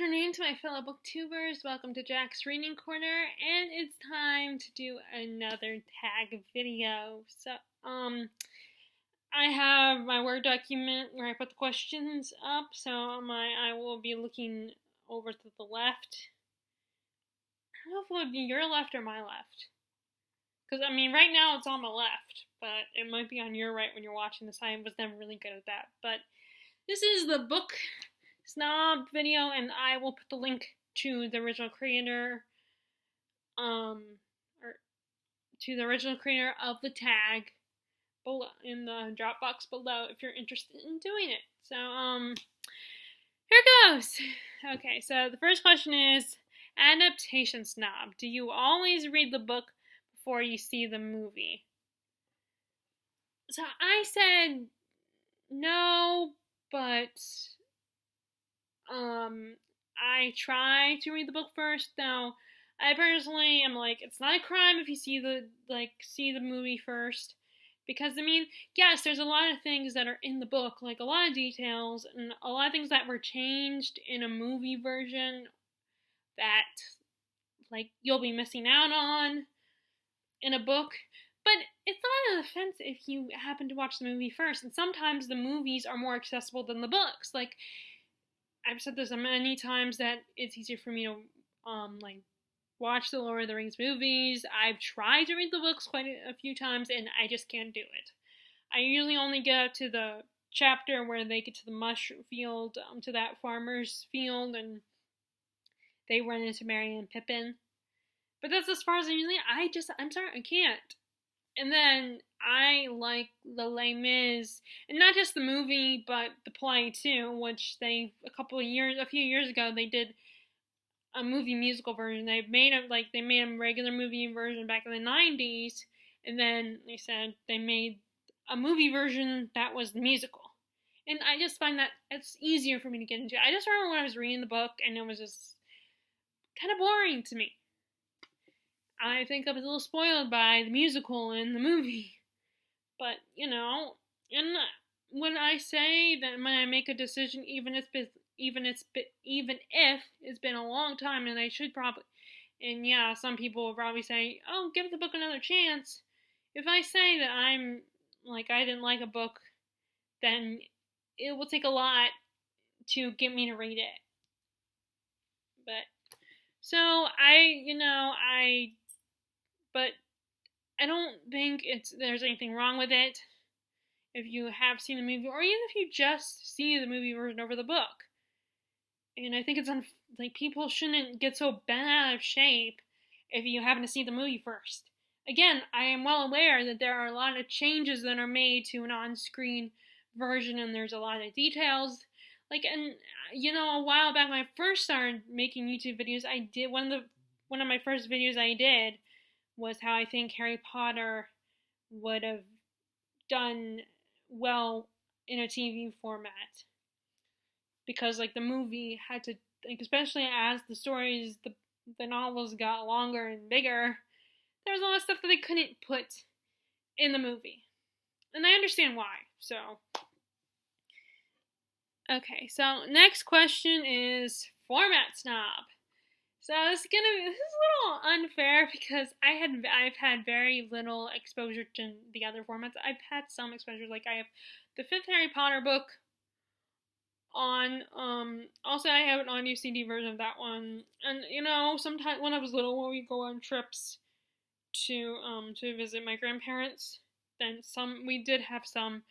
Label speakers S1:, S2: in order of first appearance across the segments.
S1: afternoon to my fellow booktubers. Welcome to Jack's Reading Corner, and it's time to do another tag video. I have my Word document where I put the questions up, so I will be looking over to the left. I don't know if it would be your left or my left. Because, right now it's on my left, but it might be on your right when you're watching this. I was never really good at that. But this is the Book Snob video, and I will put the link to the original creator, or to the original creator of the tag below in the drop box below if you're interested in doing it. So, here goes. Okay, so the first question is, adaptation snob. Do you always read the book before you see the movie? So I said no, but I try to read the book first. Now, I personally am like, it's not a crime if you see the movie first. Because, yes, there's a lot of things that are in the book, like a lot of details, and a lot of things that were changed in a movie version that, you'll be missing out on in a book. But it's not an offense if you happen to watch the movie first, and sometimes the movies are more accessible than the books. I've said this many times that it's easier for me to, watch the Lord of the Rings movies. I've tried to read the books quite a few times, and I just can't do it. I usually only get up to the chapter where they get to the mushroom field, to that farmer's field, and they run into Merry and Pippin. But that's as far as I'm sorry, I can't. And then I like the Les Mis, and not just the movie, but the play too, which a few years ago, they did a movie musical version. They made a regular movie version back in the 90s, and then they said they made a movie version that was the musical. And I just find that it's easier for me to get into. I just remember when I was reading the book, and it was just kind of boring to me. I think I was a little spoiled by the musical and the movie. But, and when I say that when I make a decision, even if it's been a long time, and I should probably, and yeah, some people will probably say, oh, give the book another chance. If I say that I didn't like a book, then it will take a lot to get me to read it. But, so but I don't think there's anything wrong with it if you have seen the movie, or even if you just see the movie version over the book. And I think it's people shouldn't get so bent out of shape if you happen to see the movie first. Again, I am well aware that there are a lot of changes that are made to an on-screen version, and there's a lot of details. A while back when I first started making YouTube videos, I did one of my first videos I did was how I think Harry Potter would have done well in a TV format. Because, the movie had to, especially as the stories, the novels got longer and bigger, there was a lot of stuff that they couldn't put in the movie. And I understand why, so. Okay, so next question is format snob. So this is a little unfair because I've had very little exposure to the other formats. I've had some exposure, I have the 5th Harry Potter book on, also I have an audio CD version of that one, and sometimes when I was little, when we go on trips to visit my grandparents, then we did have some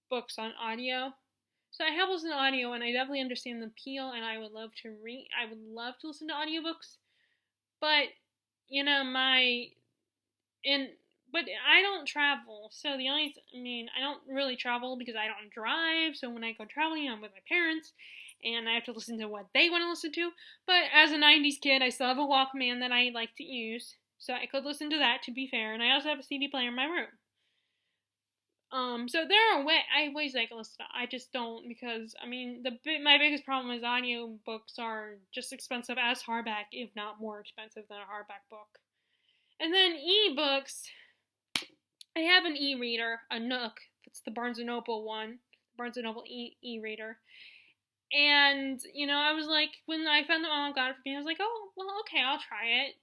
S1: books on audio. So I have listened to audio, and I definitely understand the appeal, and I would love to listen to audiobooks, but, but I don't travel, so I don't really travel because I don't drive, so when I go traveling, I'm with my parents, and I have to listen to what they want to listen to, but as a 90s kid, I still have a Walkman that I like to use, so I could listen to that, to be fair, and I also have a CD player in my room. So there are ways I can listen to. I just don't, because, my biggest problem is audiobooks are just expensive as hardback, if not more expensive than a hardback book. And then ebooks, I have an e-reader, a Nook. That's the Barnes & Noble one, Barnes & Noble e-reader. And, I was like, when I found out my mom got it for me, I was like, oh, well, okay, I'll try it.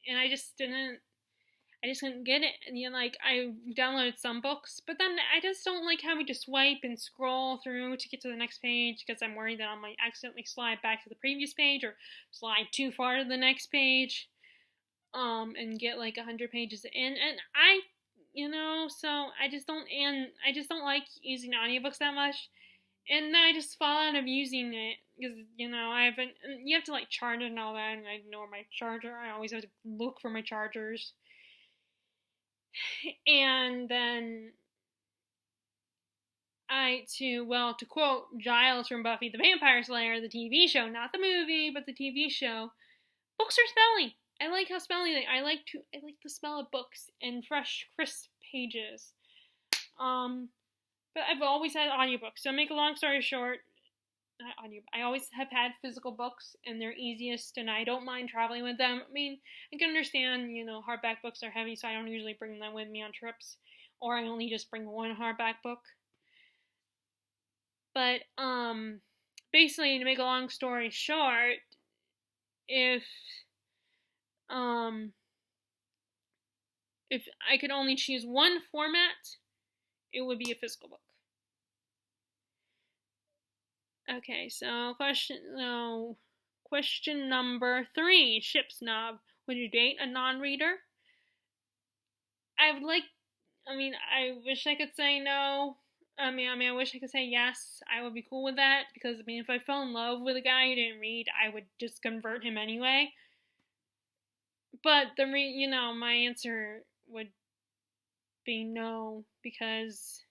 S1: And I just couldn't get it. And, like, I downloaded some books, but then I just don't like having to swipe and scroll through to get to the next page because I'm worried that I might accidentally slide back to the previous page or slide too far to the next page, and get like 100 pages in. And so I just don't like using audiobooks that much. And then I just fall out of using it because, I haven't, you have to like charge it and all that, and I ignore my charger. I always have to look for my chargers. And then to quote Giles from Buffy the Vampire Slayer, the TV show, not the movie, but the TV show, books are smelly. I like how smelly they. I like the smell of books and fresh, crisp pages. But I've always had audiobooks. So, make a long story short, I always have had physical books, and they're easiest, and I don't mind traveling with them. I mean, I can understand, hardback books are heavy, so I don't usually bring them with me on trips, or I only just bring one hardback book. But, basically, to make a long story short, if I could only choose one format, it would be a physical book. Okay, so question number 3, Ship Snob. Would you date a non-reader? I wish I could say no. I wish I could say yes. I would be cool with that because, if I fell in love with a guy who didn't read, I would just convert him anyway. But my answer would be no because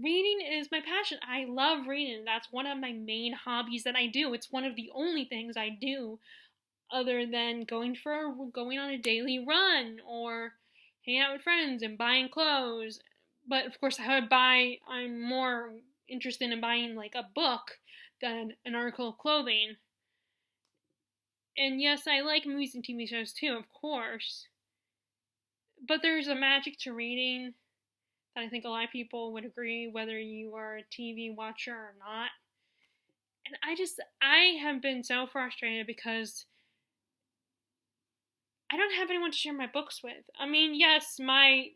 S1: reading is my passion. I love reading. That's one of my main hobbies that I do. It's one of the only things I do other than going on a daily run or hanging out with friends and buying clothes. But of course, I'm more interested in buying like a book than an article of clothing. And yes, I like movies and TV shows too, of course. But there's a magic to reading that I think a lot of people would agree, whether you are a TV watcher or not. And I have been so frustrated because I don't have anyone to share my books with. Yes, my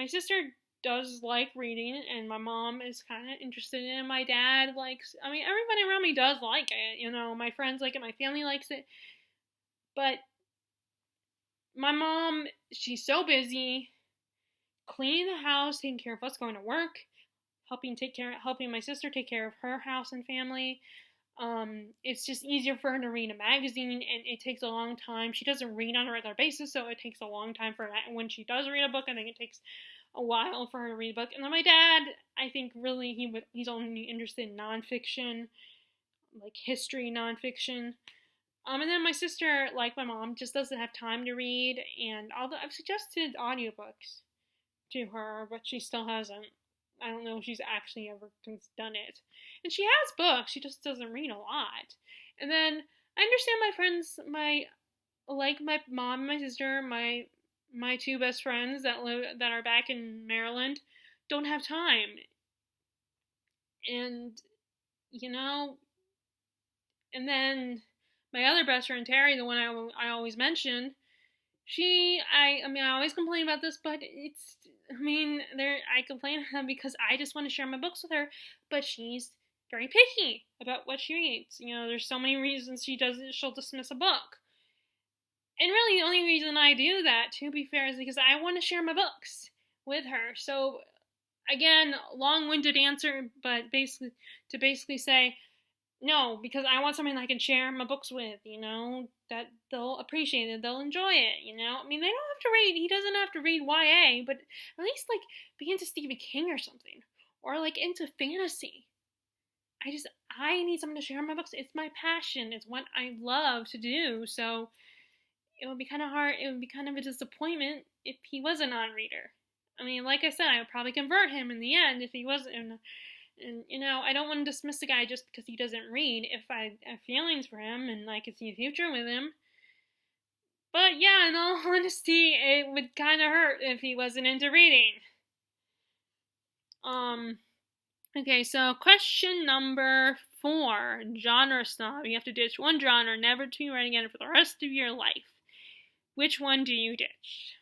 S1: sister does like reading, and my mom is kind of interested in it. My dad likes, everybody around me does like it. My friends like it, my family likes it. But my mom, she's so busy cleaning the house, taking care of us going to work, helping my sister take care of her house and family. It's just easier for her to read a magazine, and it takes a long time. She doesn't read on a regular basis, so it takes a long time for her. When she does read a book, I think it takes a while for her to read a book. And then my dad, I think really he's only interested in nonfiction, like history nonfiction. And then my sister, like my mom, just doesn't have time to read. And although I've suggested audiobooks to her, but she still hasn't. I don't know if she's actually ever done it. And she has books, she just doesn't read a lot. And then I understand my friends, my mom and my sister, my two best friends that are back in Maryland, don't have time. And and then my other best friend Terry, the one I always mention, I always complain about this, but I complain because I just want to share my books with her, but she's very picky about what she reads. There's so many reasons she'll dismiss a book. And really, the only reason I do that, to be fair, is because I want to share my books with her. So, again, long-winded answer, but basically say, no, because I want something I can share my books with, that they'll appreciate it, they'll enjoy it, they don't have to read, he doesn't have to read YA, but at least, be into Stephen King or something, or, into fantasy. I need someone to share my books. It's my passion, it's what I love to do, so it would be kind of hard, it would be kind of a disappointment if he was a non-reader. Like I said, I would probably convert him in the end if he wasn't. And, I don't want to dismiss the guy just because he doesn't read if I have feelings for him and I could see a future with him. But, yeah, in all honesty, it would kind of hurt if he wasn't into reading. Okay, so question number 4, genre snob. You have to ditch one genre, never to read again for the rest of your life. Which one do you ditch?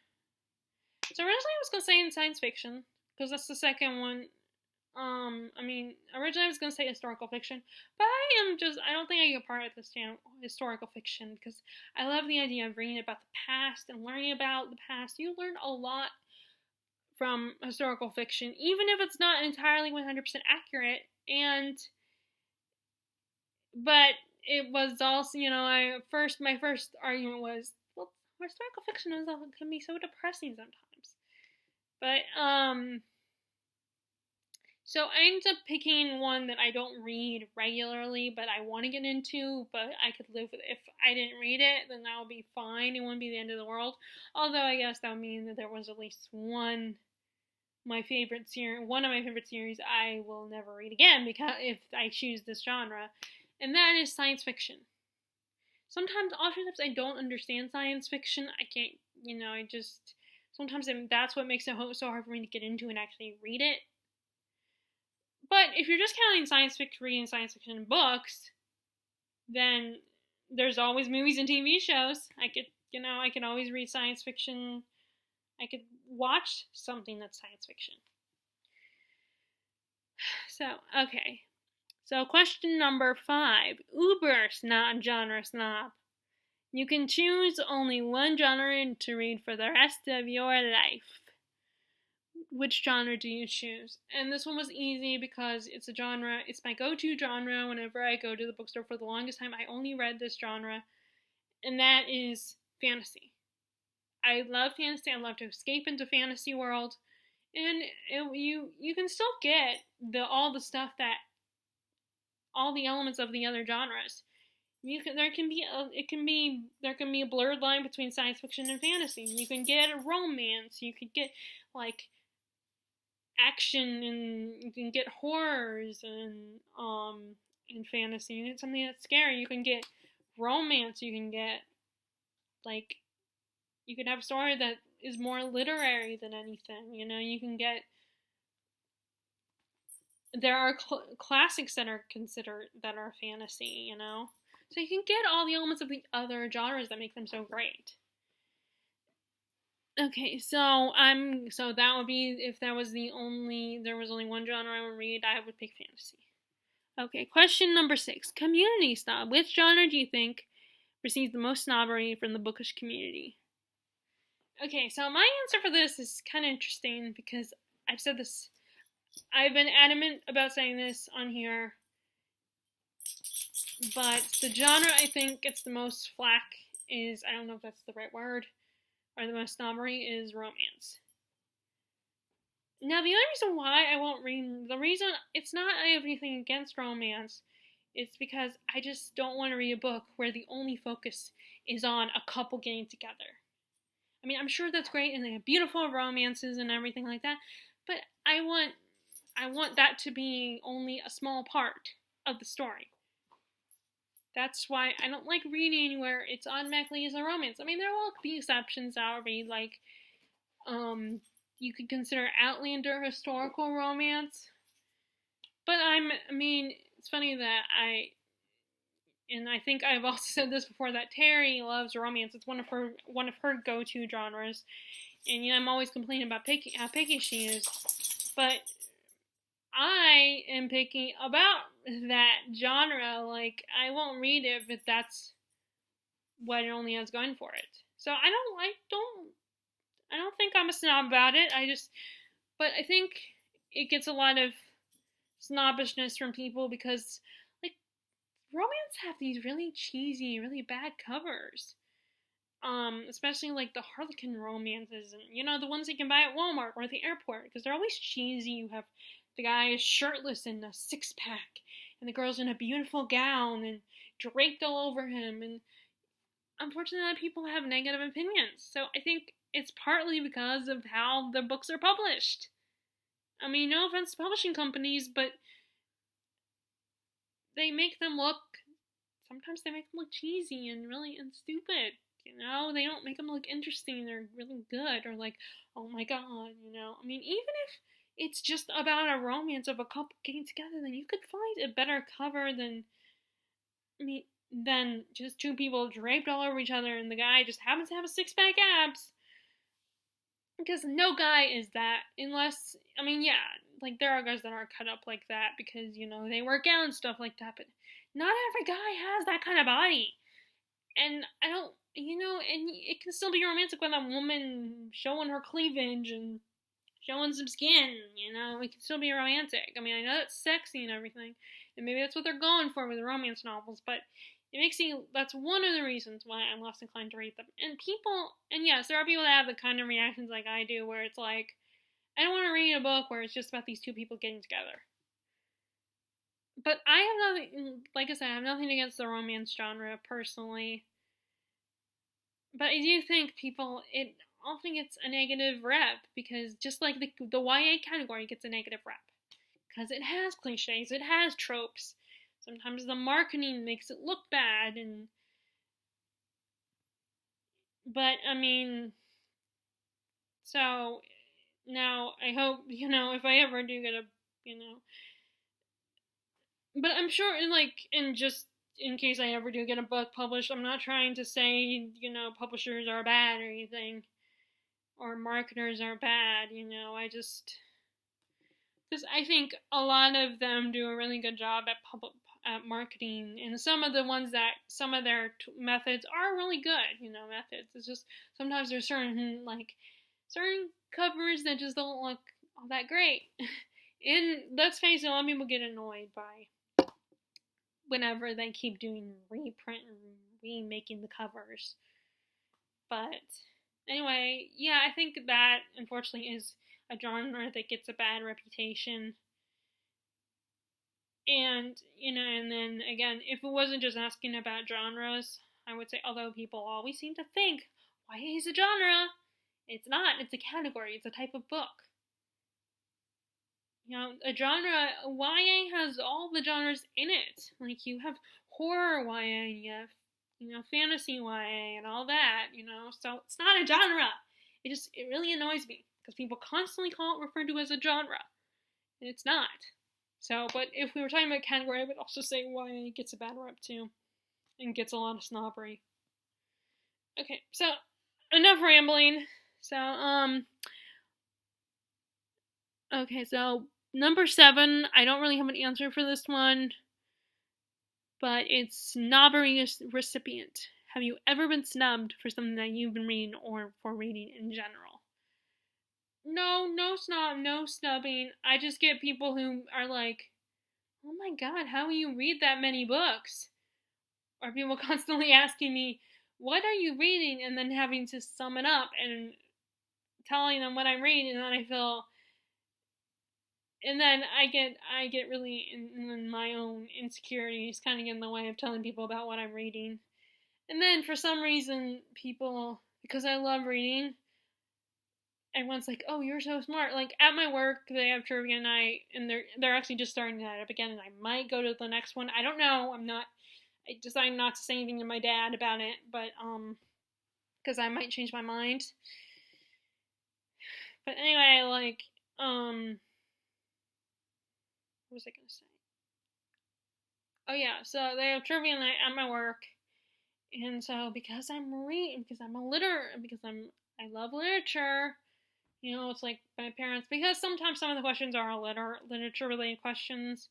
S1: So originally I was gonna say in science fiction, because that's the second one. Originally I was gonna say historical fiction, but I don't think I get part of this historical fiction because I love the idea of reading about the past and learning about the past. You learn a lot from historical fiction, even if it's not entirely 100% accurate. But it was also, my first argument was, well, historical fiction can be so depressing sometimes. But, so I ended up picking one that I don't read regularly, but I want to get into, but I could live with it. If I didn't read it, then that would be fine. It wouldn't be the end of the world. Although I guess that would mean that there was at least one of my favorite series I will never read again because if I choose this genre, and that is science fiction. Oftentimes I don't understand science fiction. I can't, sometimes that's what makes it so hard for me to get into and actually read it. But if you're just counting reading science fiction books, then there's always movies and TV shows. I could always read science fiction. I could watch something that's science fiction. So, okay. So, question number 5. Uber genre snob. You can choose only one genre to read for the rest of your life. Which genre do you choose? And this one was easy because it's my go-to genre whenever I go to the bookstore. For the longest time, I only read this genre, and that is fantasy. I love fantasy. I love to escape into fantasy world, and you can still get all the elements of the other genres. There can be a blurred line between science fiction and fantasy. You can get a romance. You could get like action, and you can get horrors and in fantasy. You get something that's scary. You can get romance. You can get you can have a story that is more literary than anything. You can get. There are classics that are considered that are fantasy. So you can get all the elements of the other genres that make them so great. Okay, so that would be if there was only one genre I would read, I would pick fantasy. Okay, question number 6. Community snob. Which genre do you think receives the most snobbery from the bookish community? Okay, so my answer for this is kind of interesting because I've been adamant about saying this on here, but the genre I think gets the most flack is, I don't know if that's the right word, or the most snobbery is romance. Now, the other reason why I won't read, it's not I have anything against romance, it's because I just don't want to read a book where the only focus is on a couple getting together. I mean, I'm sure that's great, and they have beautiful romances and everything like that, but I want that to be only a small part of the story. That's why I don't like reading where it's automatically is a romance. I mean, there will be exceptions. I'll read, you could consider Outlander historical romance. But it's funny that I think I've also said this before, that Terry loves romance. It's one of her go-to genres. And, I'm always complaining about how picky she is. But I am picky about that genre. I won't read it if that's what it only has going for it. So I don't think I'm a snob about it. But I think it gets a lot of snobbishness from people because, romance have these really cheesy, really bad covers. Especially the Harlequin romances, and the ones you can buy at Walmart or at the airport, because they're always cheesy. You have the guy is shirtless in a 6-pack, and the girl's in a beautiful gown and draped all over him, and unfortunately people have negative opinions. So I think it's partly because of how the books are published. I mean, no offense to publishing companies, but sometimes they make them look cheesy and stupid. They don't make them look interesting or really good or oh my god, I mean, even if it's just about a romance of a couple getting together, then you could find a better cover than, I mean, than just two people draped all over each other and the guy just happens to have a six-pack abs. Because no guy is that, unless, I mean, yeah, like, there are guys that are cut up like that because, they work out and stuff like that, but not every guy has that kind of body. And I don't, and it can still be romantic with a woman showing her cleavage and showing some skin, it can still be romantic. I mean, I know that's sexy and everything, and maybe that's what they're going for with the romance novels, but it makes me, that's one of the reasons why I'm less inclined to read them. And yes, there are people that have the kind of reactions like I do, where it's like, I don't want to read a book where it's just about these two people getting together. But I have nothing, like I said, I have nothing against the romance genre, personally. But I do think it often gets a negative rep, because just like the YA category gets a negative rep. Because it has cliches, it has tropes. Sometimes the marketing makes it look bad, but I mean, so now I hope, if I ever do get but I'm sure, just in case I ever do get a book published, I'm not trying to say, publishers are bad or anything, or marketers are bad, because I think a lot of them do a really good job at marketing, and some of their methods are really good, methods. It's just, sometimes there's certain covers that just don't look all that great. And let's face it, a lot of people get annoyed by whenever they keep doing reprint and remaking the covers. But anyway, yeah, I think that unfortunately is a genre that gets a bad reputation. And, and then again, if it wasn't just asking about genres, I would say, although people always seem to think YA is a genre, it's not. It's a category. It's a type of book. A genre, YA has all the genres in it. Like, you have horror YA, you have, fantasy YA and all that, so it's not a genre. It really annoys me, because people constantly refer to it as a genre, and it's not. So, but if we were talking about category, I would also say YA gets a bad rep too, and gets a lot of snobbery. Okay, so, enough rambling. So, okay, so, number 7, I don't really have an answer for this one, but it's snobbery recipient. Have you ever been snubbed for something that you've been reading, or for reading in general? No snubbing. I just get people who are like, oh my god, how will you read that many books? Or people constantly asking me, what are you reading? And then having to sum it up and telling them what I'm reading, and then I feel, and then I get really, in my own insecurities kind of get in the way of telling people about what I'm reading. And then for some reason, people, because I love reading, everyone's like, oh, you're so smart. Like, at my work, they have trivia night, and they're actually just starting that up again, and I might go to the next one. I don't know. I decided not to say anything to my dad about it, but, because I might change my mind. But anyway, what was I gonna say? Oh yeah, so they have trivia night at my work, and so because I love literature, it's like my parents, because sometimes some of the questions are literature related questions,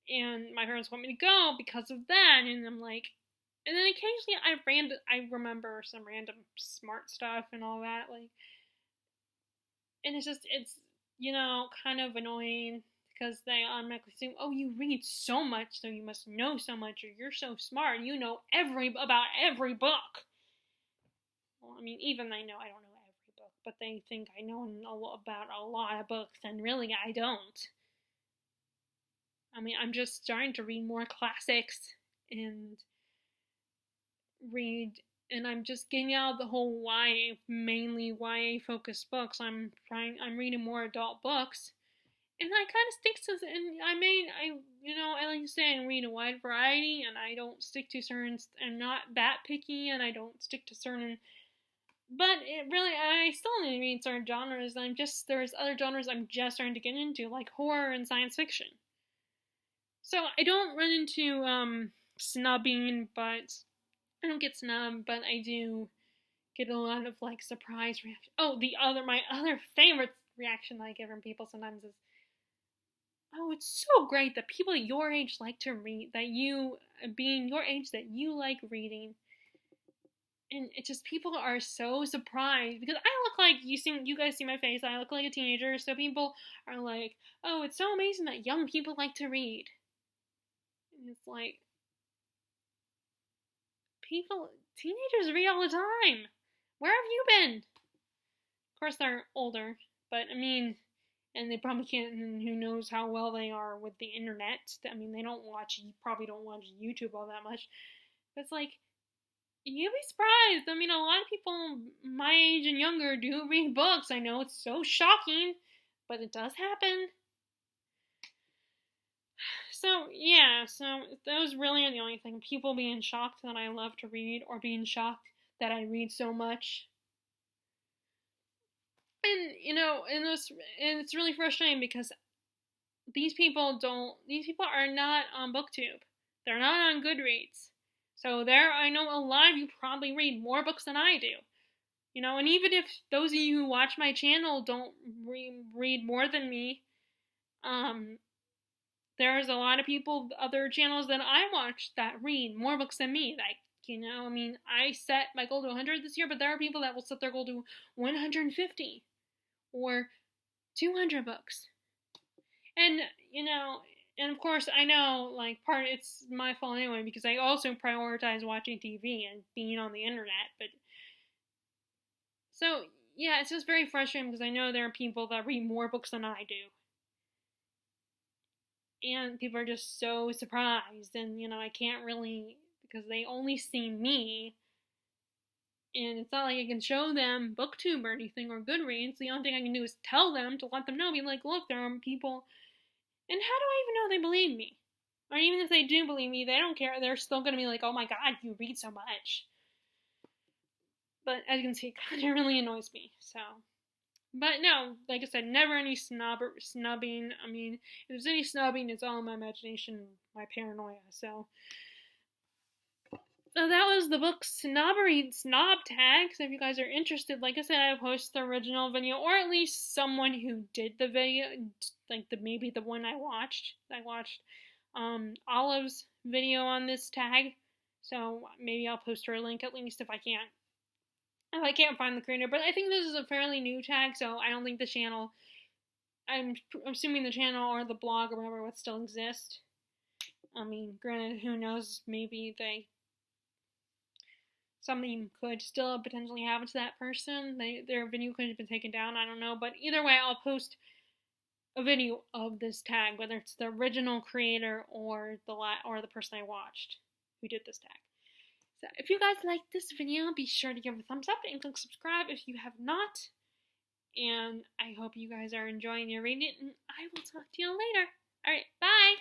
S1: and my parents want me to go because of that, and I'm like, and then occasionally I remember some random smart stuff and all that, and it's kind of annoying, because they automatically assume, oh, you read so much, so you must know so much, or you're so smart, you know about every book. Well, I mean, even I know I don't know every book, but they think I know about a lot of books, and really I don't. I mean, I'm just starting to read more classics, and I'm just getting out of the whole mainly YA focused books. I'm reading more adult books, and I kind of stick to, and I like to say, I read a wide variety, and I don't stick to certain, I'm not that picky, and I don't stick to certain But it really, I still need to read certain genres. There's other genres I'm just starting to get into, like horror and science fiction. So I don't run into snubbing, but I don't get snubbed, but I do get a lot of like surprise reaction. Oh, my other favorite reaction I get from people sometimes is, "Oh, it's so great that people at your age like to read. That you, being your age, that you like reading." And it's just people are so surprised because I look like you guys see my face. I look like a teenager, so people are like, "Oh, it's so amazing that young people like to read." And it's like teenagers read all the time. Where have you been? Of course, they're older, but I mean, and they probably can't. And who knows how well they are with the internet? I mean, they probably don't watch YouTube all that much. But it's like, you'd be surprised. I mean, a lot of people my age and younger do read books. I know it's so shocking, but it does happen. So, yeah, so those really are the only thing. People being shocked that I love to read, or being shocked that I read so much. And, and it's really frustrating because these people are not on BookTube. They're not on Goodreads. So I know a lot of you probably read more books than I do. And even if those of you who watch my channel don't read more than me, there's a lot of people, other channels that I watch that read more books than me. Like, I mean, I set my goal to 100 this year, but there are people that will set their goal to 150 or 200 books. And, and of course, I know, like, it's my fault anyway, because I also prioritize watching TV and being on the internet, but, so, yeah, it's just very frustrating because I know there are people that read more books than I do. And people are just so surprised, and, I can't really, because they only see me, and it's not like I can show them BookTube or anything, or Goodreads. The only thing I can do is tell them, to let them know, be like, look, there are people. And how do I even know they believe me? Or even if they do believe me, they don't care. They're still going to be like, oh my god, you read so much. But as you can see, it really annoys me. So, but no, like I said, never any snubbing. I mean, if there's any snubbing, it's all in my imagination, my paranoia. So that was the book Snob Tag. So if you guys are interested, like I said, I post the original video, or at least someone who did the video, like maybe the one I watched. Olive's video on this tag. So maybe I'll post her a link at least if I can't. If I can't find the creator, but I think this is a fairly new tag, so I don't think the channel. I'm assuming the channel or the blog or whatever would still exist. I mean, granted, who knows? Maybe something could still potentially happen to that person. Their video could have been taken down. I don't know, but either way, I'll post a video of this tag, whether it's the original creator or the person I watched who did this tag. So if you guys like this video, be sure to give it a thumbs up and click subscribe if you have not. And I hope you guys are enjoying your reading, and I will talk to you later. Alright, bye!